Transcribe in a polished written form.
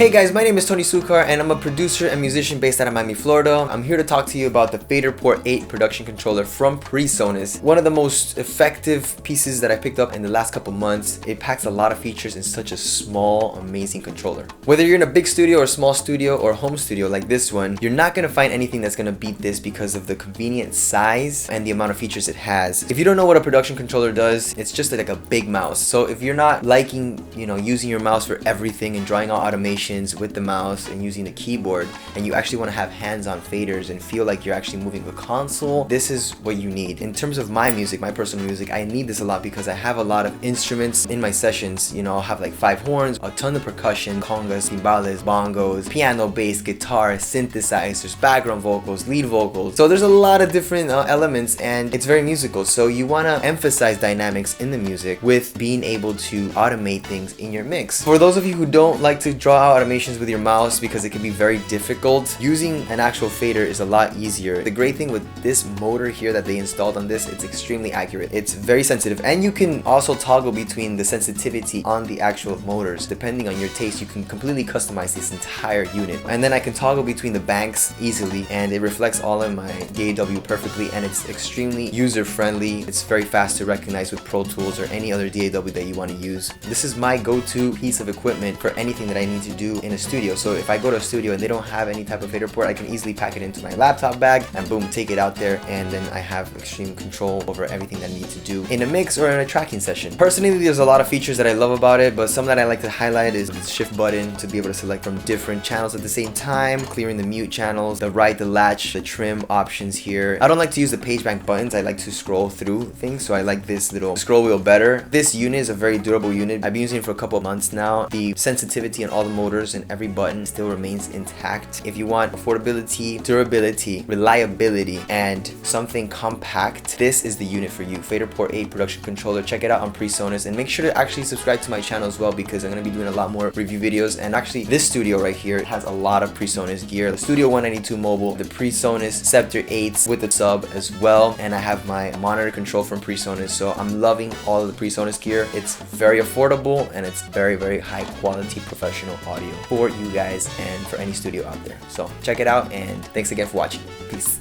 Hey guys, my name is Tony Sukar and I'm a producer and musician based out of Miami, Florida. I'm here to talk to you about the FaderPort 8 production controller from PreSonus. One of the most effective pieces that I picked up in the last couple months. It packs a lot of features in such a small, amazing controller. Whether you're in a big studio or small studio or home studio like this one, you're not going to find anything that's going to beat this because of the convenient size and the amount of features it has. If you don't know what a production controller does, it's just like a big mouse. So if you're not liking, using your mouse for everything and drawing out automations with the mouse and using the keyboard, and you actually want to have hands-on faders and feel like you're actually moving the console, this is what you need. In terms of my music, my personal music, I need this a lot because I have a lot of instruments in my sessions. I'll have like 5 horns, a ton of percussion, congas, timbales, bongos, piano, bass, guitar, synthesizers, background vocals, lead vocals. So there's a lot of different elements and it's very musical. So you want to emphasize dynamics in the music with being able to automate things in your mix. For those of you who don't like to draw out automations with your mouse because it can be very difficult, using an actual fader is a lot easier. The great thing with this motor here that they installed on this, it's extremely accurate. It's very sensitive, and you can also toggle between the sensitivity on the actual motors. Depending on your taste, you can completely customize this entire unit. And then I can toggle between the banks easily, and it reflects all of my DAW perfectly, and it's extremely user-friendly. It's very fast to recognize with Pro Tools or any other DAW that you want to use. This is my go-to piece of equipment for anything that I need to do in a studio. So if I go to a studio and they don't have any type of fader port, I can easily pack it into my laptop bag and boom, take it out there, and then I have extreme control over everything that I need to do in a mix or in a tracking session. Personally, there's a lot of features that I love about it, but some that I like to highlight is the shift button to be able to select from different channels at the same time, clearing the mute channels, the right, the latch, the trim options here. I don't like to use the page bank buttons. I like to scroll through things, so I like this little scroll wheel better. This unit is a very durable unit. I've been using it for a couple of months now. The sensitivity on all the motors and every button still remains intact. If you want affordability, durability, reliability, and something compact, this is the unit for you. FaderPort 8 production controller. Check it out on PreSonus, and make sure to actually subscribe to my channel as well because I'm going to be doing a lot more review videos. And actually, this studio right here has a lot of PreSonus gear. The Studio 192 mobile, the PreSonus Scepter 8s with the sub as well, and I have my monitor control from PreSonus. So I'm loving all of the PreSonus gear. It's very affordable and it's very, very high quality professional audio for you guys and for any studio out there. So check it out, and thanks again for watching. Peace.